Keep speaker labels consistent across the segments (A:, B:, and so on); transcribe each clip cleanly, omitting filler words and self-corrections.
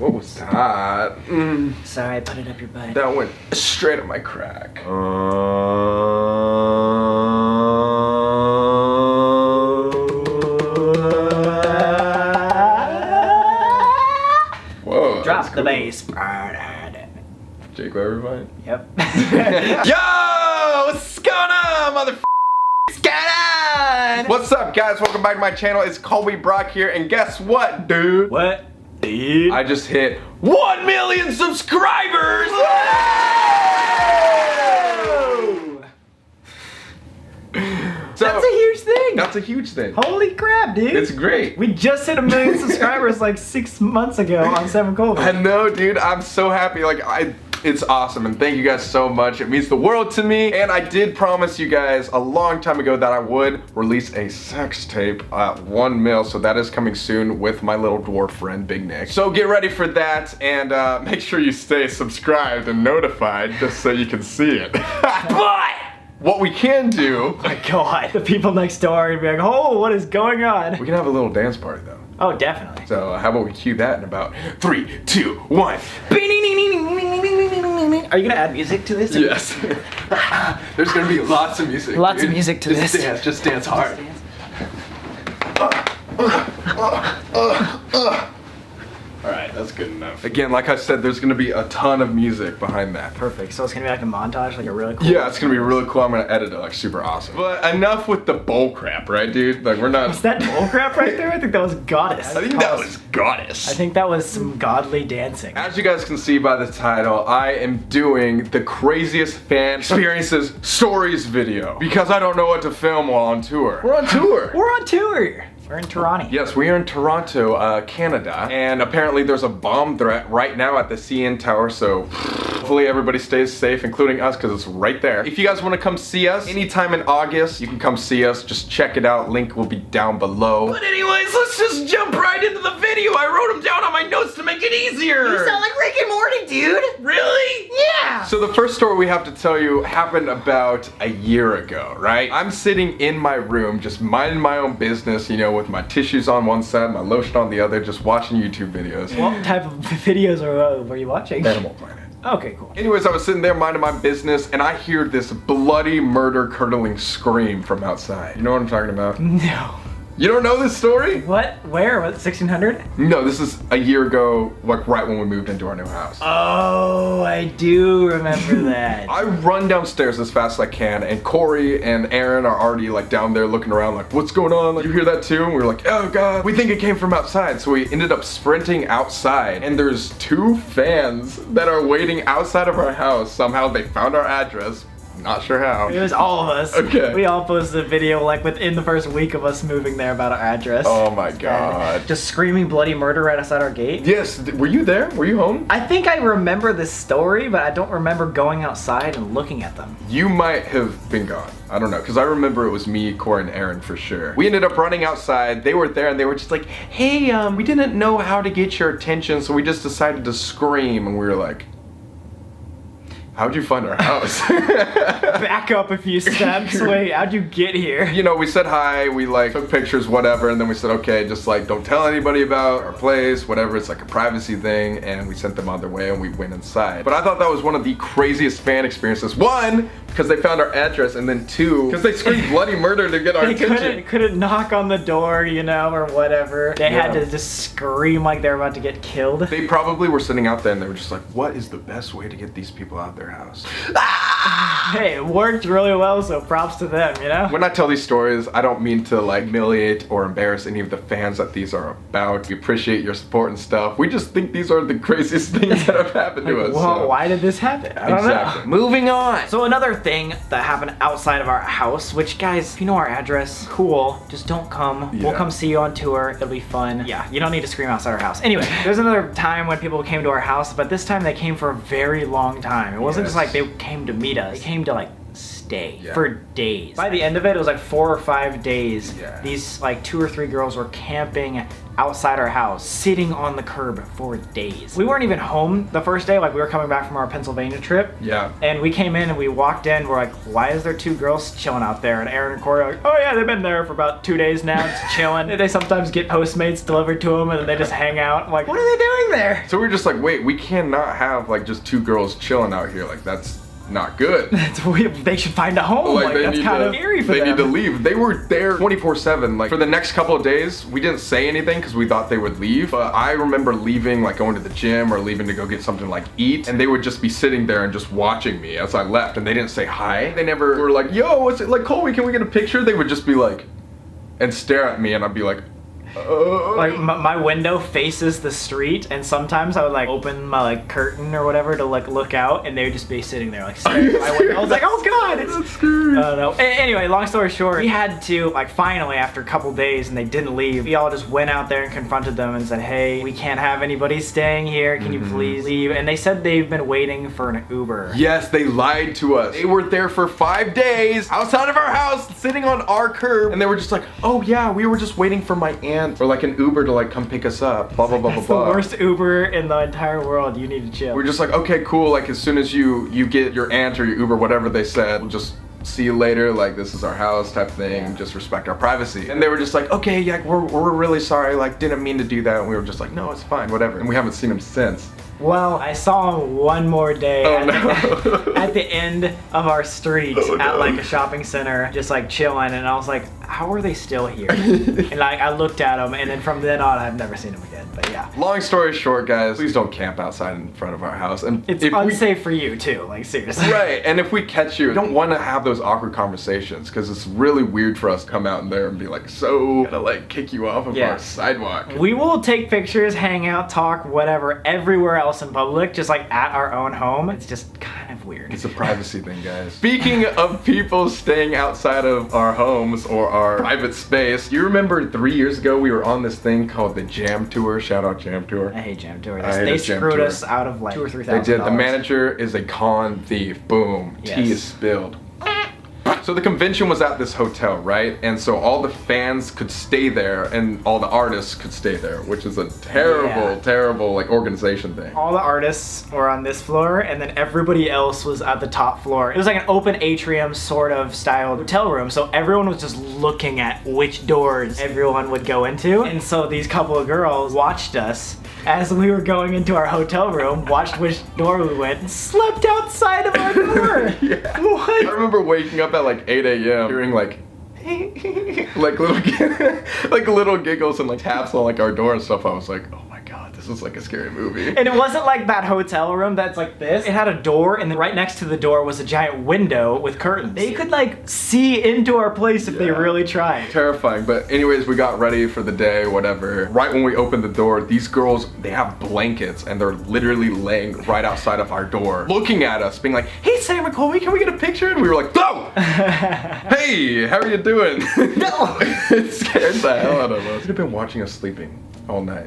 A: What was that?
B: Sorry, I put it up your butt.
A: That went straight up my crack. Whoa.
B: Drop the bass.
A: Jake, everybody?
B: Yep.
A: Yo! What's going on, mother?
B: What's going on?
A: What's up, guys? Welcome back to my channel. It's Colby Brock here, and guess what, dude?
B: What? Dude?
A: I just hit 1 million subscribers! So,
B: that's a huge thing.
A: That's a huge thing.
B: Holy crap, dude.
A: It's great.
B: We just hit 1 million subscribers like 6 months ago on 7 Colby.
A: I know, dude. I'm so happy. It's awesome, and thank you guys so much. It means the world to me. And I did promise you guys a long time ago that I would release a sex tape at 1 mil, so that is coming soon with my little dwarf friend, Big Nick. So get ready for that, and make sure you stay subscribed and notified just so you can see it. But what we can do...
B: Oh my god, the people next door are gonna be like, oh, what is going on?
A: We can have a little dance party, though.
B: Oh, definitely.
A: So how about we cue that in about 3, 2, 1.
B: Are you gonna add music to this?
A: Yes. There's gonna be lots of music.
B: Lots of music to this.
A: Just dance hard. Alright, that's good enough. Again, like I said, there's gonna be a ton of music behind that.
B: Perfect. So it's gonna be like a montage, like a really cool.
A: Yeah, it's gonna be really cool. I'm gonna edit it like super awesome. But enough with the bull crap, right, dude? Like, we're not.
B: Was that bull crap right there? I think that was goddess.
A: I think that was goddess.
B: I think that was some godly dancing.
A: As you guys can see by the title, I am doing the craziest fan experiences stories video because I don't know what to film while on tour. We're on tour.
B: We're on tour. We're in Toronto.
A: Yes, we are in Toronto, Canada, and apparently there's a bomb threat right now at the CN Tower, so hopefully everybody stays safe, including us, because it's right there. If you guys want to come see us anytime in August, you can come see us. Just check it out. Link will be down below. But anyways, let's just jump right into the video. I wrote them down on my notes to make it easier.
B: You sound like Rick and Morty, dude.
A: Really?
B: Yeah.
A: So the first story we have to tell you happened about a year ago, right? I'm sitting in my room, just minding my own business, you know, with my tissues on one side, my lotion on the other, just watching YouTube videos.
B: What type of videos were you watching?
A: Animal Planet.
B: Okay, cool.
A: Anyways, I was sitting there minding my business, and I hear this bloody murder-curdling scream from outside. You know what I'm talking about?
B: No.
A: You don't know this story?
B: What? Where? What? 1600?
A: No, this is a year ago, like right when we moved into our new house.
B: Oh, I do remember that.
A: I run downstairs as fast as I can, and Corey and Aaron are already like down there looking around like, what's going on? Like, you hear that too? And we were like, oh god, we think it came from outside. So we ended up sprinting outside, and there's 2 fans that are waiting outside of our house. Somehow they found our address. Not sure how.
B: It was all of us.
A: Okay.
B: We all posted a video like within the first week of us moving there about our address.
A: Oh my god.
B: And just screaming bloody murder right outside our gate.
A: Yes, were you there? Were you home?
B: I think I remember this story, but I don't remember going outside and looking at them.
A: You might have been gone. I don't know, because I remember it was me, Corey, and Aaron for sure. We ended up running outside. They were there, and they were just like, hey, we didn't know how to get your attention, so we just decided to scream. And we were like, how'd you find our house?
B: Back up a few steps. Wait, how'd you get here?
A: You know, we said hi, we like took pictures, whatever, and then we said, okay, just like don't tell anybody about our place, whatever, it's like a privacy thing, and we sent them on their way and we went inside. But I thought that was one of the craziest fan experiences. 1, because they found our address, and then 2, because they screamed bloody murder to get our attention.
B: They couldn't knock on the door, you know, or whatever. They had to just scream like they were about to get killed.
A: They probably were sitting out there and they were just like, what is the best way to get these people out their house?
B: Hey, it worked really well, so props to them, you know?
A: When I tell these stories, I don't mean to like humiliate or embarrass any of the fans that these are about. We appreciate your support and stuff. We just think these are the craziest things that have happened to us.
B: Well, why did this happen? I don't know.
A: Moving on.
B: So another thing that happened outside of our house, which guys, if you know our address, cool, just don't come.
A: Yeah.
B: We'll come see you on tour. It'll be fun. Yeah, you don't need to scream outside our house. Anyway, there's another time when people came to our house, but this time they came for a very long time. It wasn't just like they came to meet us. They came to like stay
A: Yeah.
B: for days. By the end of it, it was like 4 or 5 days.
A: Yeah.
B: These like 2 or 3 girls were camping outside our house, sitting on the curb for days. We weren't even home the first day, like we were coming back from our Pennsylvania trip.
A: Yeah.
B: And we came in and we walked in, we're like, why is there 2 girls chilling out there? And Aaron and Corey are like, oh yeah, they've been there for about 2 days now, just chilling. They sometimes get Postmates delivered to them and then they just hang out. I'm like, what are they doing there?
A: So we're just like, wait, we cannot have like just 2 girls chilling out here. Like that's not good.
B: They should find a home. Like that's kind of scary for them.
A: They need to leave. They were there 24/7. Like for the next couple of days, we didn't say anything because we thought they would leave. But I remember leaving, like going to the gym or leaving to go get something like eat, and they would just be sitting there and just watching me as I left. And they didn't say hi. They never were like, yo, what's it like, Colby? Can we get a picture? They would just be like, and stare at me, and I'd be like.
B: Like my window faces the street, and sometimes I would like open my like curtain or whatever to like look out, and they would just be sitting there like staring at my window. I was like, oh god, it's scary. I don't know. Anyway, long story short, we had to like finally after a couple days, and they didn't leave. We all just went out there and confronted them and said, hey, we can't have anybody staying here. Can you please leave? And they said they've been waiting for an Uber.
A: Yes, they lied to us. They were there for 5 days outside of our house, sitting on our curb, and they were just like, oh yeah, we were just waiting for my aunt or like an Uber to like come pick us up, blah blah blah.
B: That's
A: blah
B: the worst Uber in the entire world. You need to chill.
A: We're just like, okay, cool. Like as soon as you get your aunt or your Uber, whatever they said, we'll just see you later. Like this is our house type thing.
B: Yeah.
A: Just respect our privacy. And they were just like, okay, yeah, we're really sorry. Like didn't mean to do that. And we were just like, no, it's fine, whatever. And we haven't seen them since.
B: Well, I saw him one more day at the end of our street at like a shopping center, just like chilling, and I was like, how are they still here? And like I looked at them, and then from then on, I've never seen them again. But yeah.
A: Long story short, guys, please don't camp outside in front of our house. And
B: It's unsafe for you too, like seriously.
A: Right, and if we catch you, we don't want to have those awkward conversations because it's really weird for us to come out in there and be like, so, gonna like kick you off of our sidewalk.
B: We will take pictures, hang out, talk, whatever, everywhere else in public, just like at our own home. It's just kind of weird.
A: It's a privacy thing, guys. Speaking of people staying outside of our homes or our private space, you remember 3 years ago we were on this thing called the Jam Tour. Shout out Jam Tour.
B: I hate Jam Tour.
A: I hate
B: They
A: Jam
B: screwed
A: Tour.
B: us out of like $2,000 or $3,000.
A: They did. The manager is a con thief. Boom.
B: Yes.
A: Tea is spilled. So the convention was at this hotel, right? And so all the fans could stay there and all the artists could stay there, which is a terrible, terrible like organization thing.
B: All the artists were on this floor, and then everybody else was at the top floor. It was like an open atrium sort of styled hotel room, so everyone was just looking at which doors everyone would go into. And so these couple of girls watched us as we were going into our hotel room, watched which door we went, and slept outside of our door.
A: Yeah.
B: What?
A: I remember waking up at like 8 a.m. hearing like like little giggles and like taps on like our door and stuff. I was like, oh my god, this is like a scary movie.
B: And it wasn't like that hotel room that's like this. It had a door, and then right next to the door was a giant window with curtains. They could like see into our place if they really tried.
A: Terrifying. But anyways, we got ready for the day, whatever. Right when we opened the door, these girls, they have blankets and they're literally laying right outside of our door, looking at us, being like, hey Sam and Colby, can we get a picture? And we were like, no! Hey, how are you doing?
B: No!
A: It scared the hell out of us. You'd have been watching us sleeping all night.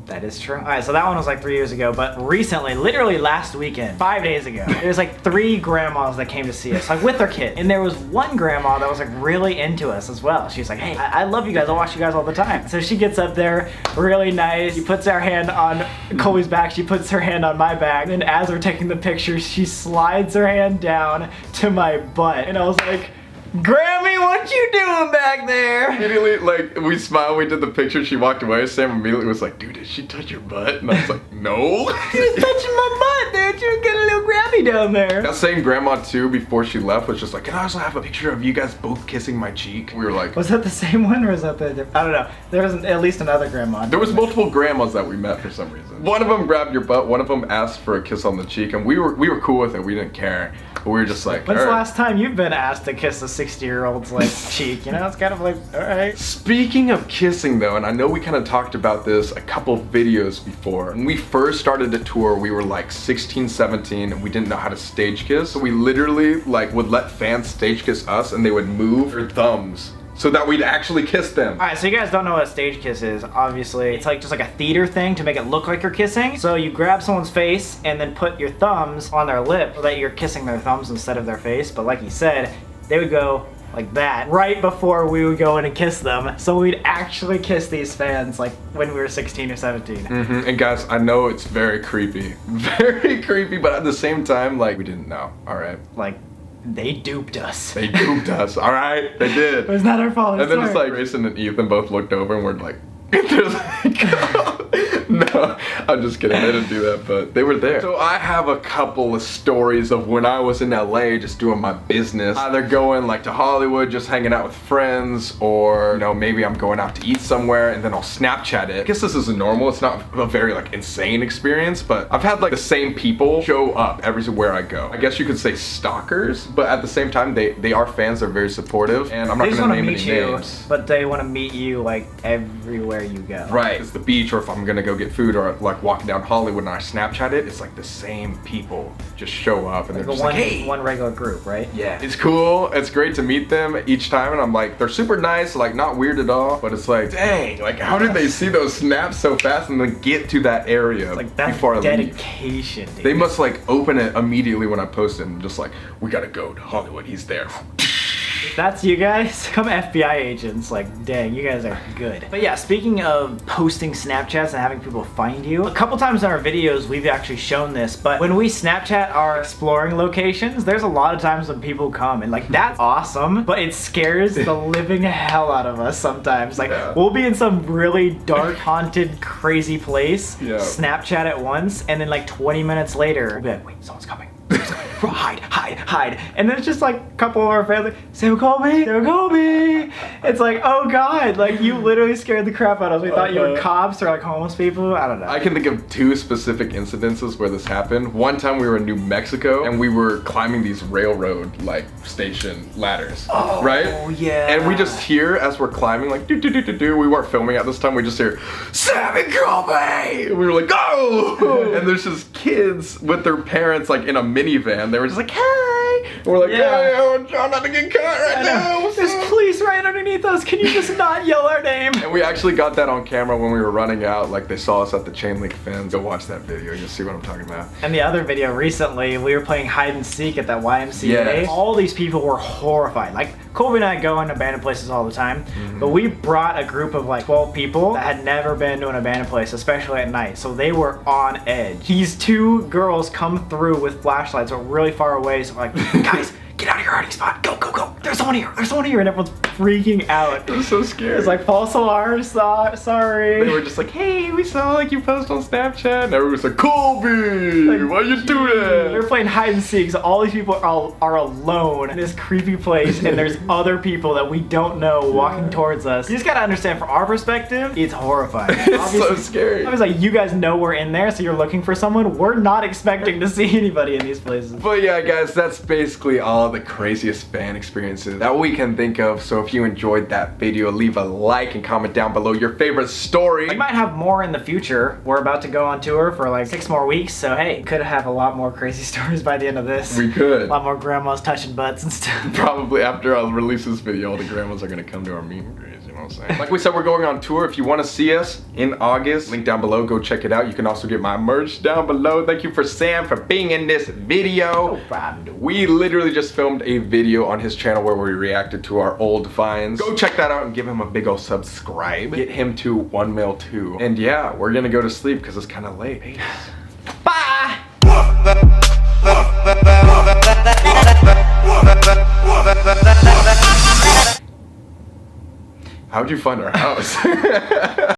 B: That is true. All right, so that one was like 3 years ago, but recently, literally last weekend, 5 days ago, there was like 3 grandmas that came to see us, like with their kid. And there was one grandma that was like really into us as well. She was like, hey, I love you guys. I watch you guys all the time. So she gets up there, really nice. She puts her hand on Colby's back. She puts her hand on my back. And as we're taking the picture, she slides her hand down to my butt. And I was like, Grammy, what you doing back there?
A: Immediately, like, we smiled, we did the picture, she walked away. Sam immediately was like, dude, did she touch your butt? And I was like, no.
B: She was touching my butt, dude. She was getting a little Grammy down there.
A: That same grandma, too, before she left, was just like, can I also have a picture of you guys both kissing my cheek? We were like...
B: Was that the same one, or was that the different? I don't know. There was at least another grandma.
A: There was multiple grandmas that we met for some reason. One of them grabbed your butt, one of them asked for a kiss on the cheek, and we were cool with it, we didn't care. But we were just like,
B: when's the last time you've been asked to kiss a 60-year-old's like cheek? You know, it's kind of like, all right.
A: Speaking of kissing though, and I know we kind of talked about this a couple videos before. When we first started the tour, we were like 16, 17, and we didn't know how to stage kiss. So we literally like would let fans stage kiss us, and they would move their thumbs so that we'd actually kiss them.
B: Alright, so you guys don't know what a stage kiss is. Obviously, it's like just like a theater thing to make it look like you're kissing. So you grab someone's face and then put your thumbs on their lip so that you're kissing their thumbs instead of their face. But like you said, they would go like that right before we would go in and kiss them. So we'd actually kiss these fans like when we were 16 or 17.
A: And guys, I know it's very creepy. Very creepy, but at the same time, like, we didn't know, alright?
B: Like, they duped us.
A: They duped us, alright? They did.
B: It was not our fault.
A: And then it's like Grayson and Ethan both looked over and we're like, they're like, no, I'm just kidding, they didn't do that, but they were there. So I have a couple of stories of when I was in LA just doing my business, either going like to Hollywood, just hanging out with friends, or you know, maybe I'm going out to eat somewhere and then I'll Snapchat it. I guess this is normal, it's not a very like insane experience, but I've had like the same people show up everywhere I go. I guess you could say stalkers, but at the same time they are fans, they're very supportive, and I'm not gonna name any names.
B: But they want to meet you like everywhere you go.
A: Right, it's the beach, or if I'm gonna go get food, or like walking down Hollywood and I Snapchat it, it's like the same people just show up and they're just like, hey!
B: One regular group, right?
A: Yeah. It's cool, it's great to meet them each time, and I'm like, they're super nice, like not weird at all, but it's like, dang, like how did they see those snaps so fast and then get to that area
B: like that's
A: before I leave?
B: Dedication, dude.
A: They must like open it immediately when I post it and just like, we gotta go to Hollywood, he's there.
B: If that's you guys, come FBI agents, like dang, you guys are good. But yeah, speaking of posting Snapchats and having people find you, a couple times in our videos we've actually shown this, but when we Snapchat our exploring locations, there's a lot of times when people come and like that's awesome, but it scares the living hell out of us sometimes. Like we'll be in some really dark, haunted, crazy place, Snapchat it once, and then like 20 minutes later, we'll be like, wait, someone's coming. Hide. And then it's just like a couple of our fans like, Sam Colby. It's like, oh God, like you literally scared the crap out of us. We thought you were cops or like homeless people. I don't know.
A: I can think of two specific incidences where this happened. One time we were in New Mexico and we were climbing these railroad like station ladders, right?
B: Oh yeah.
A: And we just hear as we're climbing like do. We weren't filming at this time. We just hear Sam and Colby. And we were like, go! And there's just kids with their parents like in a minivan. They were just like, hey! And we're like, hey, I'm trying not to get caught right now.
B: There's police right underneath us. Can you just not yell our name?
A: And we actually got that on camera when we were running out. Like they saw us at the chain link fence. Go watch that video. You'll see what I'm talking about.
B: And the other video recently, we were playing hide and seek at that YMCA.
A: Yes.
B: All these people were horrified. Like Colby and I go in abandoned places all the time, but we brought a group of like 12 people that had never been to an abandoned place, especially at night. So they were on edge. These two girls come through with flashlights, but really far away. So we're like, guys, get out of your hiding spot. Go. There's someone here. And everyone's freaking out.
A: It was so scary.
B: It's like false alarm, sorry.
A: They were just like, hey, we saw like you post on Snapchat. And everyone was like, Colby, why you do that?
B: We're playing hide and seek, so all these people are alone in this creepy place, and there's other people that we don't know walking towards us. You just gotta understand, from our perspective, it's horrifying.
A: It's so scary.
B: I was like, you guys know we're in there, so you're looking for someone. We're not expecting to see anybody in these places.
A: But yeah, guys, that's basically all the craziest fan experiences that we can think of. So if you enjoyed that video, leave a like and comment down below your favorite story.
B: We might have more in the future. We're about to go on tour for like 6 more weeks, so hey, could have a lot more crazy stories by the end of this.
A: We could.
B: A lot more grandmas touching butts and stuff.
A: Probably after I release this video, all the grandmas are gonna come to our meet and greets, you know what I'm saying? Like we said, we're going on tour. If you want to see us in August, link down below, go check it out. You can also get my merch down below. Thank you for Sam for being in this video.
B: No problem.
A: We literally just filmed a video on his channel where we reacted to our old finds. Go check that out and give him a big ol' subscribe. Get him to 1 mil too. And yeah, we're gonna go to sleep because it's kind of late. Peace.
B: Bye!
A: How'd you find our house?